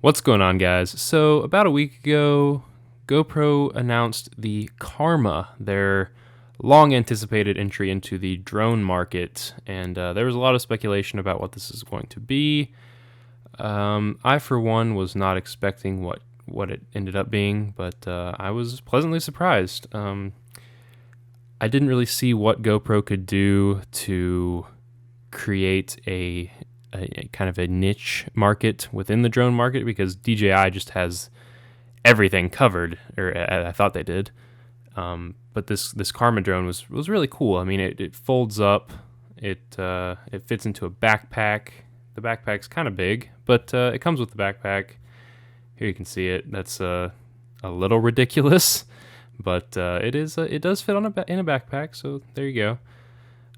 What's going on, guys? So about a week ago, GoPro announced the Karma, their long-anticipated entry into the drone market, and there was a lot of speculation about what this is going to be. I, for one, was not expecting what it ended up being, but I was pleasantly surprised. I didn't really see what GoPro could do to create a kind of a niche market within the drone market, because DJI just has everything covered, or I thought they did. But this Karma drone was really cool. I mean, it folds up, it fits into a backpack. The backpack's kind of big, but it comes with the backpack. Here you can see it. That's a little ridiculous, but it does fit on in a backpack. So there you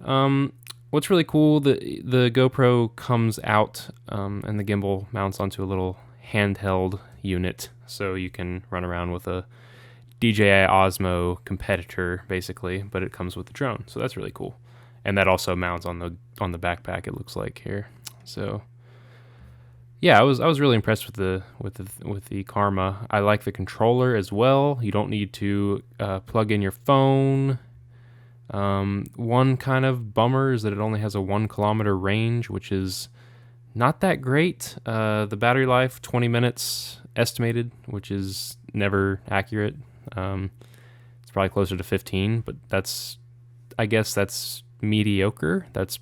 go. What's really cool, the GoPro comes out and the gimbal mounts onto a little handheld unit, so you can run around with a DJI Osmo competitor, basically, but it comes with the drone, so that's really cool. And that also mounts on the backpack, it looks like here. So yeah, I was really impressed with the Karma. I like the controller as well. You don't need to plug in your phone. One kind of bummer is that it only has a 1 kilometer range, which is not that great. The battery life, 20 minutes estimated, which is never accurate. It's probably closer to 15, but I guess that's mediocre. It's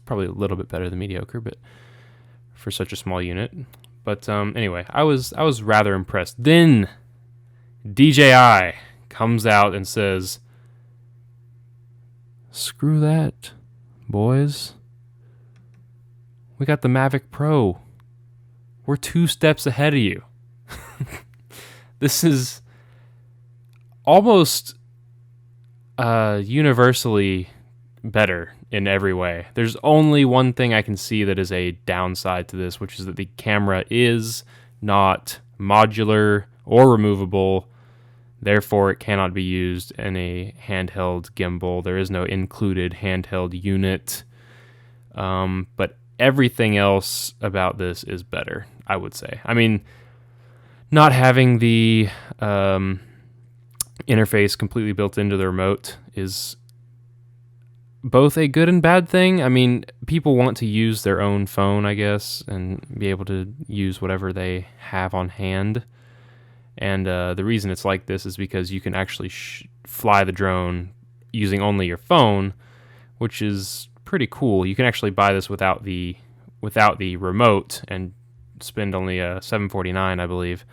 probably a little bit better than mediocre, but for such a small unit. But anyway, I was rather impressed. Then DJI comes out and says, "Screw that, boys. We got the Mavic Pro. We're 2 steps ahead of you." This is almost universally better in every way. There's only one thing I can see that is a downside to this, which is that the camera is not modular or removable. Therefore, it cannot be used in a handheld gimbal. There is no included handheld unit. But everything else about this is better, I would say. I mean, not having the interface completely built into the remote is both a good and bad thing. I mean, people want to use their own phone, I guess, and be able to use whatever they have on hand. And the reason it's like this is because you can actually fly the drone using only your phone, which is pretty cool. You can actually buy this without the remote and spend only $749, I believe.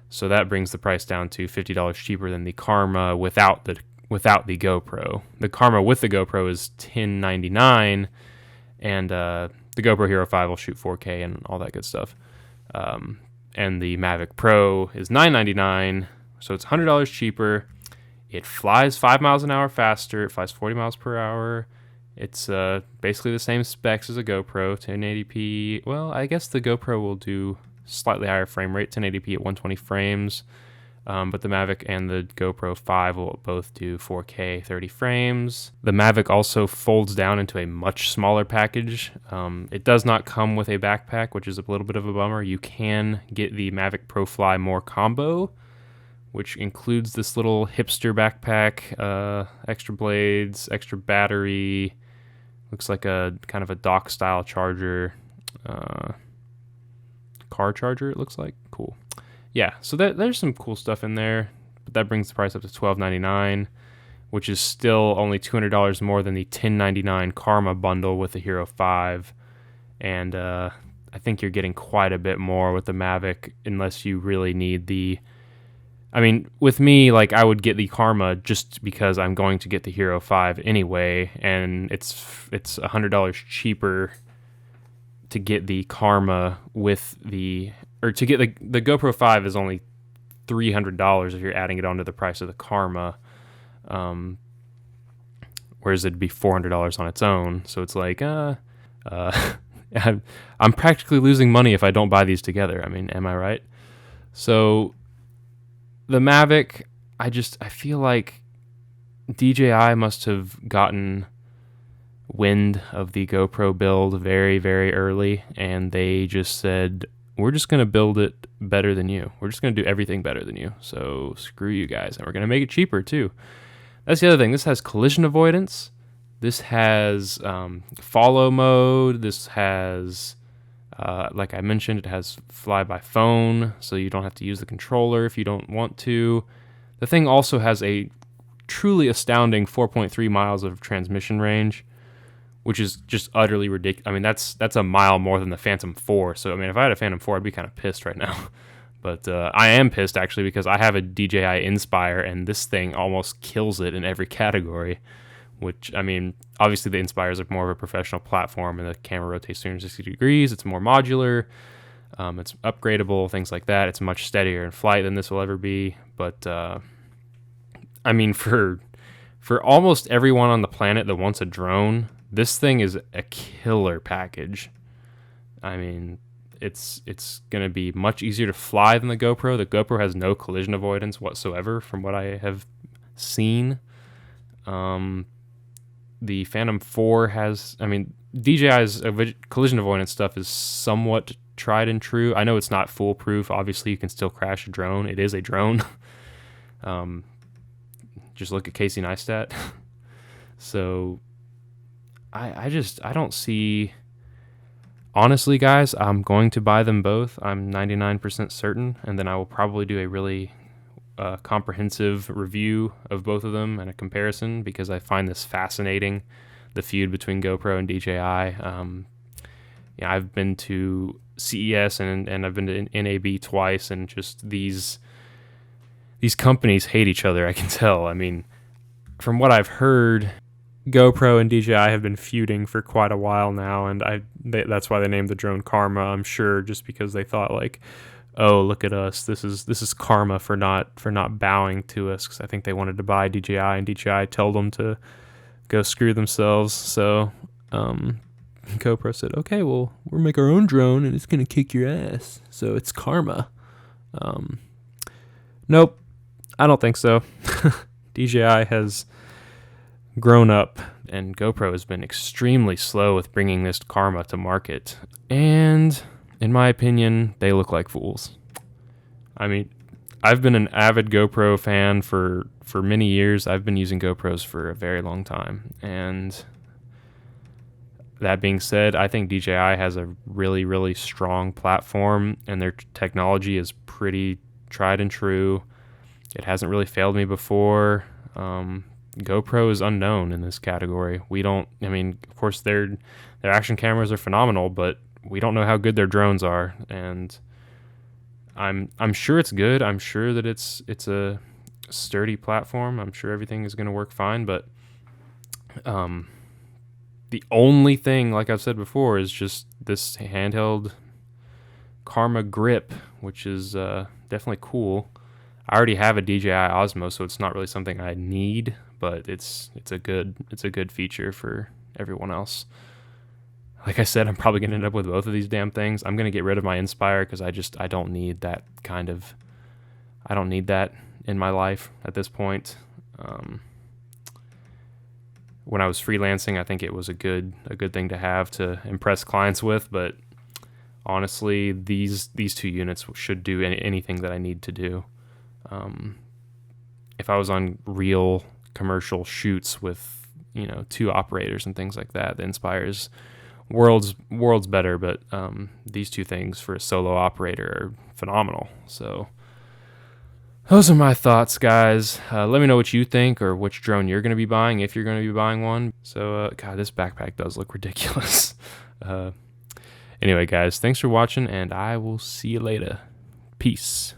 So that brings the price down to $50 cheaper than the Karma without the GoPro. The Karma with the GoPro is $1099, and the GoPro Hero 5 will shoot 4K and all that good stuff. And the Mavic Pro is $999, so it's $100 cheaper. It flies 5 miles an hour faster. It flies 40 miles per hour. It's basically the same specs as a GoPro, 1080p. Well, I guess the GoPro will do slightly higher frame rate, 1080p at 120 frames. But the Mavic and the GoPro 5 will both do 4K 30 frames. The Mavic also folds down into a much smaller package. It does not come with a backpack, which is a little bit of a bummer. You can get the Mavic Pro Fly More combo, which includes this little hipster backpack, extra blades, extra battery, looks like a kind of a dock style charger, car charger it looks like. Cool. Yeah, so there's some cool stuff in there, but that brings the price up to $1299, which is still only $200 more than the $1099 Karma bundle with the Hero 5. And I think you're getting quite a bit more with the Mavic, unless you really need the... I mean, with me, like, I would get the Karma just because I'm going to get the Hero 5 anyway, and it's $100 cheaper to get the Karma with the... Or to get the GoPro 5 is only $300 if you're adding it onto the price of the Karma, whereas it'd be $400 on its own. So it's like, I'm practically losing money if I don't buy these together. I mean, am I right? So the Mavic, I feel like DJI must have gotten wind of the GoPro build very, very early, and they just said, we're just going to build it better than you. We're just going to do everything better than you. So screw you guys. And we're going to make it cheaper too. That's the other thing. This has collision avoidance. This has follow mode. This has, like I mentioned, it has fly by phone, so you don't have to use the controller if you don't want to. The thing also has a truly astounding 4.3 miles of transmission range, which is just utterly ridiculous. I mean, that's a mile more than the Phantom 4. So, I mean, if I had a Phantom 4, I'd be kind of pissed right now. But I am pissed, actually, because I have a DJI Inspire, and this thing almost kills it in every category, which, I mean, obviously the Inspires are more of a professional platform, and the camera rotates 360 degrees. It's more modular. It's upgradable, things like that. It's much steadier in flight than this will ever be. But, I mean, for almost everyone on the planet that wants a drone, this thing is a killer package. I mean, it's going to be much easier to fly than the GoPro. The GoPro has no collision avoidance whatsoever from what I have seen. The Phantom 4 has, I mean, DJI's collision avoidance stuff is somewhat tried and true. I know it's not foolproof. Obviously, you can still crash a drone. It is a drone. Just look at Casey Neistat. So I don't see... Honestly, guys, I'm going to buy them both. I'm 99% certain, and then I will probably do a really comprehensive review of both of them and a comparison, because I find this fascinating, the feud between GoPro and DJI. Yeah, I've been to CES and I've been to NAB twice, and just these companies hate each other, I can tell. I mean, from what I've heard, GoPro and DJI have been feuding for quite a while now, and that's why they named the drone Karma, I'm sure, just because they thought, like, oh, look at us, this is karma for not bowing to us, because I think they wanted to buy DJI, and DJI told them to go screw themselves. So GoPro said, okay, well, we'll make our own drone, and it's gonna kick your ass, so it's Karma. Nope, I don't think so. DJI has grown up, and GoPro has been extremely slow with bringing this Karma to market. And in my opinion, they look like fools. I mean, I've been an avid GoPro fan for many years. I've been using GoPros for a very long time. And that being said, I think DJI has a really, really strong platform, and their technology is pretty tried and true. It hasn't really failed me before. GoPro is unknown in this category. I mean, of course, their action cameras are phenomenal, but we don't know how good their drones are. And I'm sure it's good. I'm sure that it's a sturdy platform. I'm sure everything is going to work fine. But the only thing, like I've said before, is just this handheld Karma grip, which is definitely cool. I already have a DJI Osmo, so it's not really something I need, but it's a good feature for everyone else. Like I said, I'm probably gonna end up with both of these damn things. I'm gonna get rid of my Inspire because I don't need that I don't need that in my life at this point. When I was freelancing, I think it was a good thing to have to impress clients with, but honestly, these two units should do anything that I need to do. If I was on real commercial shoots with, two operators and things like that, the Inspire's worlds better, but these two things for a solo operator are phenomenal. So those are my thoughts, guys. Let me know what you think, or which drone you're going to be buying, if you're going to be buying one. So, God, this backpack does look ridiculous. Anyway, guys, thanks for watching, and I will see you later. Peace.